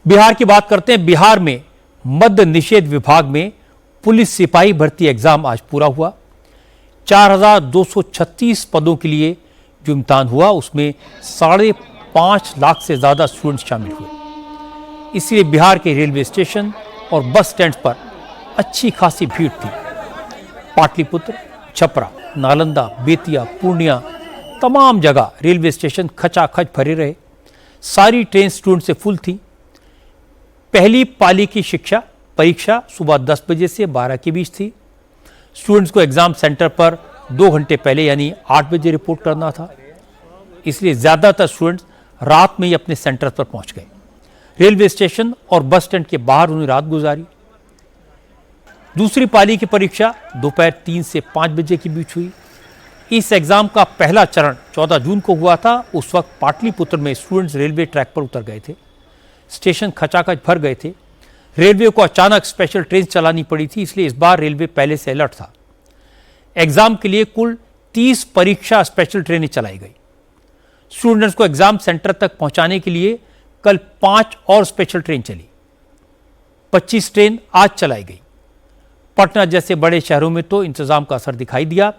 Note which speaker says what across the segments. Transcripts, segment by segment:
Speaker 1: बिहार की बात करते हैं। बिहार में मद्य निषेध विभाग में पुलिस सिपाही भर्ती एग्जाम आज पूरा हुआ। 4,236 पदों के लिए जो इम्तिहान हुआ उसमें 5.5 लाख से ज्यादा स्टूडेंट शामिल हुए। इसलिए बिहार के रेलवे स्टेशन और बस स्टैंड पर अच्छी खासी भीड़ थी। पाटलिपुत्र, छपरा, नालंदा, बेतिया, पूर्णिया तमाम जगह रेलवे स्टेशन खचाखच भरे रहे। सारी ट्रेन स्टूडेंट से फुल थी। पहली पाली की शिक्षा परीक्षा सुबह 10 बजे से 12 के बीच थी। स्टूडेंट्स को एग्जाम सेंटर पर 2 घंटे पहले यानी 8 बजे रिपोर्ट करना था, इसलिए ज्यादातर स्टूडेंट्स रात में ही अपने सेंटर पर पहुंच गए। रेलवे स्टेशन और बस स्टैंड के बाहर उन्हें रात गुजारी। दूसरी पाली की परीक्षा दोपहर 3 से 5 बजे के बीच हुई। इस एग्जाम का पहला चरण 14 जून को हुआ था। उस वक्त पाटलिपुत्र में स्टूडेंट्स रेलवे ट्रैक पर उतर गए थे। स्टेशन खचाखच भर गए थे। रेलवे को अचानक स्पेशल ट्रेन चलानी पड़ी थी, इसलिए इस बार रेलवे पहले से अलर्ट था। एग्जाम के लिए कुल 30 परीक्षा स्पेशल ट्रेनें चलाई गई। स्टूडेंट्स को एग्जाम सेंटर तक पहुंचाने के लिए कल 5 और स्पेशल ट्रेन चली। 25 ट्रेन आज चलाई गई। पटना जैसे बड़े शहरों में तो इंतजाम का असर दिखाई दिया।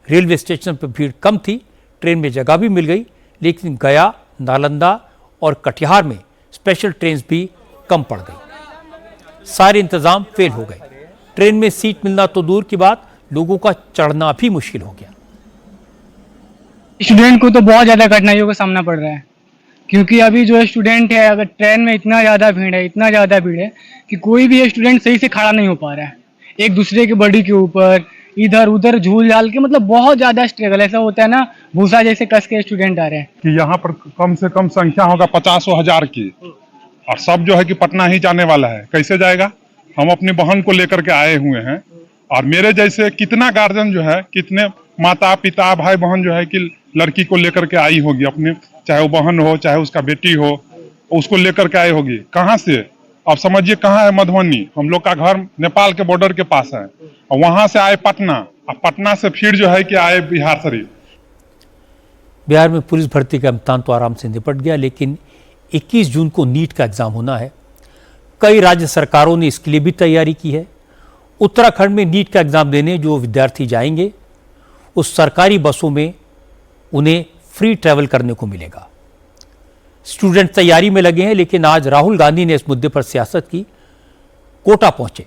Speaker 1: रेलवे स्टेशन पर भीड़ कम थी, ट्रेन में जगह भी मिल गई, लेकिन गया, नालंदा और कटिहार में स्पेशल ट्रेन भी कम पड़ गई। सारे इंतजाम फेल हो गए। ट्रेन में सीट मिलना तो दूर की बात, लोगों का चढ़ना भी मुश्किल हो गया।
Speaker 2: स्टूडेंट को तो बहुत ज्यादा कठिनाइयों का सामना पड़ रहा है, क्योंकि अभी जो स्टूडेंट है, अगर ट्रेन में इतना ज्यादा भीड़ है कि कोई भी स्टूडेंट सही से खड़ा नहीं हो पा रहा है। एक दूसरे के बॉडी के ऊपर इधर उधर झूल झाल के, मतलब बहुत ज्यादा स्ट्रगल। ऐसा होता है ना, भूसा जैसे कस के स्टूडेंट आ रहे हैं
Speaker 3: कि यहाँ पर कम से कम संख्या होगा 50,000 की, और सब जो है कि पटना ही जाने वाला है। कैसे जाएगा? हम अपनी बहन को लेकर के आए हुए हैं, और मेरे जैसे कितना गार्जियन जो है, कितने माता पिता भाई बहन जो है कि लड़की को लेकर के आई होगी अपने, चाहे वो बहन हो चाहे उसका बेटी हो, उसको लेकर के आई होगी। कहाँ से? अब समझिए कहाँ है मधुबनी, हम लोग का घर नेपाल के बॉर्डर के पास है, और वहां से आए पटना, और पटना से फिर जो है कि आए बिहार शरीफ।
Speaker 1: बिहार में पुलिस भर्ती का इम्तिहान तो आराम से निपट गया, लेकिन 21 जून को नीट का एग्जाम होना है। कई राज्य सरकारों ने इसके लिए भी तैयारी की है। उत्तराखंड में नीट का एग्जाम देने जो विद्यार्थी जाएंगे, उस सरकारी बसों में उन्हें फ्री ट्रैवल करने को मिलेगा। स्टूडेंट तैयारी में लगे हैं, लेकिन आज राहुल गांधी ने इस मुद्दे पर सियासत की। कोटा पहुंचे।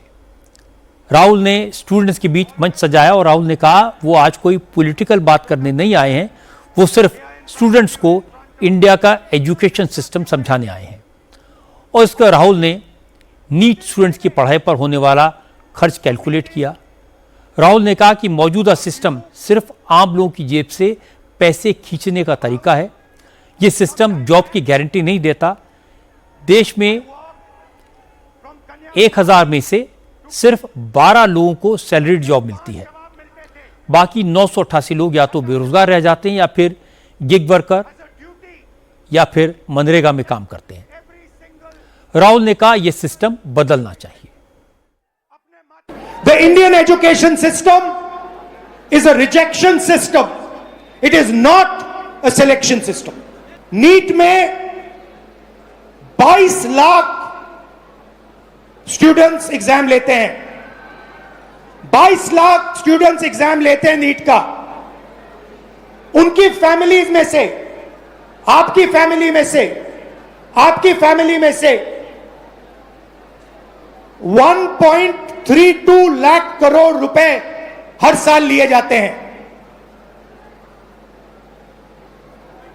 Speaker 1: राहुल ने स्टूडेंट्स के बीच मंच सजाया और राहुल ने कहा वो आज कोई पॉलिटिकल बात करने नहीं आए हैं, वो सिर्फ स्टूडेंट्स को इंडिया का एजुकेशन सिस्टम समझाने आए हैं। और इसका राहुल ने नीट स्टूडेंट्स की पढ़ाई पर होने वाला खर्च कैलकुलेट किया। राहुल ने कहा कि मौजूदा सिस्टम सिर्फ आम लोगों की जेब से पैसे खींचने का तरीका है। ये सिस्टम जॉब की गारंटी नहीं देता। देश में 1000 में से सिर्फ 12 लोगों को सैलरीड जॉब मिलती है। बाकी 988 लोग या तो बेरोजगार रह जाते हैं, या फिर गिग वर्कर, या फिर मनरेगा में काम करते हैं। राहुल ने कहा यह सिस्टम बदलना चाहिए।
Speaker 4: The Indian education system is a rejection system. It is not a selection system. NEET में 22 लाख स्टूडेंट्स एग्जाम लेते हैं। 22 लाख स्टूडेंट्स एग्जाम लेते हैं नीट का। उनकी फैमिलीज में से, आपकी फैमिली में से, आपकी फैमिली में से 1.32 लाख करोड़ रुपए हर साल लिए जाते हैं।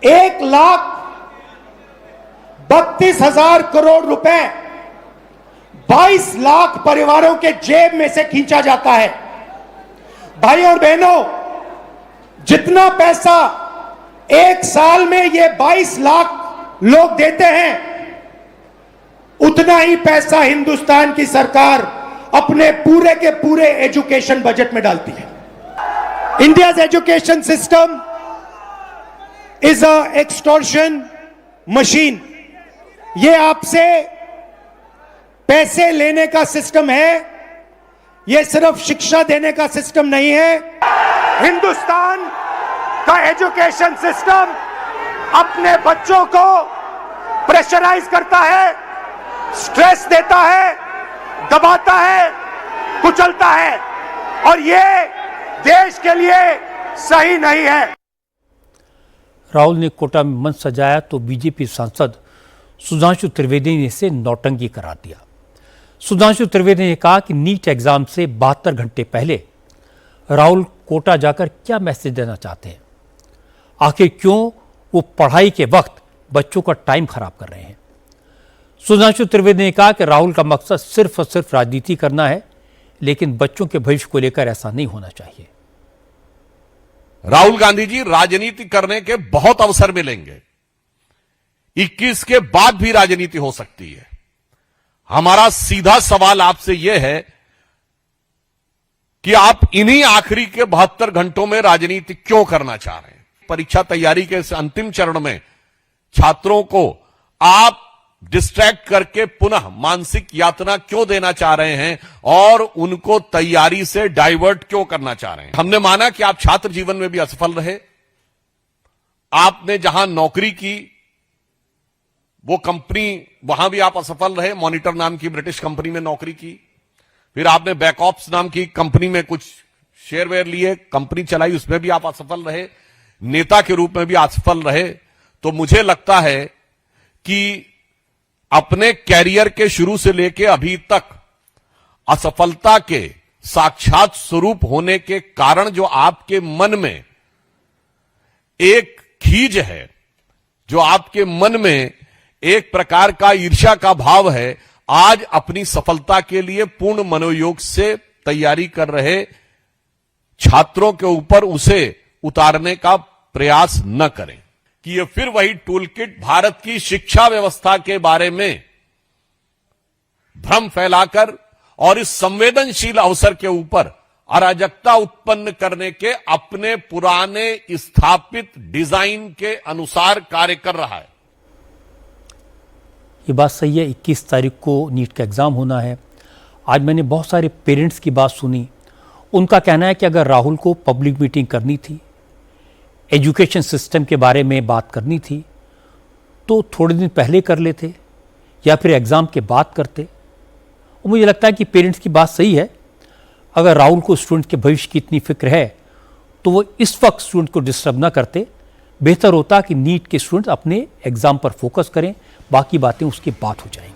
Speaker 4: 1,32,000 करोड़ रुपए 22 लाख परिवारों के जेब में से खींचा जाता है। भाई और बहनों, जितना पैसा एक साल में ये 22 लाख लोग देते हैं, उतना ही पैसा हिंदुस्तान की सरकार अपने पूरे के पूरे एजुकेशन बजट में डालती है। India's education system is a extortion machine. ये आपसे पैसे लेने का सिस्टम है, ये सिर्फ शिक्षा देने का सिस्टम नहीं है। हिंदुस्तान का एजुकेशन सिस्टम अपने बच्चों को प्रेशराइज करता है, स्ट्रेस देता है, दबाता है, कुचलता है, और ये देश के लिए सही नहीं है।
Speaker 1: राहुल ने कोटा में मंच सजाया तो बीजेपी सांसद सुधांशु त्रिवेदी ने इसे नौटंकी करार दिया। सुधांशु त्रिवेदी ने कहा कि नीट एग्जाम से 72 घंटे पहले राहुल कोटा जाकर क्या मैसेज देना चाहते हैं, आखिर क्यों वो पढ़ाई के वक्त बच्चों का टाइम खराब कर रहे हैं। सुधांशु त्रिवेदी ने कहा कि राहुल का मकसद सिर्फ और सिर्फ राजनीति करना है, लेकिन बच्चों के भविष्य को लेकर ऐसा नहीं होना चाहिए।
Speaker 5: राहुल गांधी जी, राजनीति करने के बहुत अवसर मिलेंगे, 21 के बाद भी राजनीति हो सकती है। हमारा सीधा सवाल आपसे यह है कि आप इन्हीं आखिरी के 72 घंटों में राजनीति क्यों करना चाह रहे हैं। परीक्षा तैयारी के इस अंतिम चरण में छात्रों को आप डिस्ट्रैक्ट करके पुनः मानसिक यातना क्यों देना चाह रहे हैं और उनको तैयारी से डाइवर्ट क्यों करना चाह रहे हैं। हमने माना कि आप छात्र जीवन में भी असफल रहे, आपने जहां नौकरी की वो कंपनी, वहां भी आप असफल रहे, मॉनिटर नाम की ब्रिटिश कंपनी में नौकरी की, फिर आपने बैकऑप्स नाम की कंपनी में कुछ शेयरवेयर लिए, कंपनी चलाई, उसमें भी आप असफल रहे, नेता के रूप में भी असफल रहे। तो मुझे लगता है कि अपने कैरियर के शुरू से लेकर अभी तक असफलता के साक्षात स्वरूप होने के कारण जो आपके मन में एक खीज है, जो आपके मन में एक प्रकार का ईर्ष्या का भाव है, आज अपनी सफलता के लिए पूर्ण मनोयोग से तैयारी कर रहे छात्रों के ऊपर उसे उतारने का प्रयास न करें कि ये फिर वही टूलकिट भारत की शिक्षा व्यवस्था के बारे में भ्रम फैलाकर और इस संवेदनशील अवसर के ऊपर अराजकता उत्पन्न करने के अपने पुराने स्थापित डिजाइन के अनुसार कार्य कर रहा है।
Speaker 1: ये बात सही है, 21 तारीख को नीट का एग्ज़ाम होना है। आज मैंने बहुत सारे पेरेंट्स की बात सुनी, उनका कहना है कि अगर राहुल को पब्लिक मीटिंग करनी थी, एजुकेशन सिस्टम के बारे में बात करनी थी, तो थोड़े दिन पहले कर लेते या फिर एग्ज़ाम के बाद करते। और मुझे लगता है कि पेरेंट्स की बात सही है। अगर राहुल को स्टूडेंट के भविष्य की इतनी फिक्र है तो वो इस वक्त स्टूडेंट को डिस्टर्ब ना करते। बेहतर होता कि नीट के स्टूडेंट अपने एग्ज़ाम पर फोकस करें, बाकी बातें उसके बाद हो जाएंगी।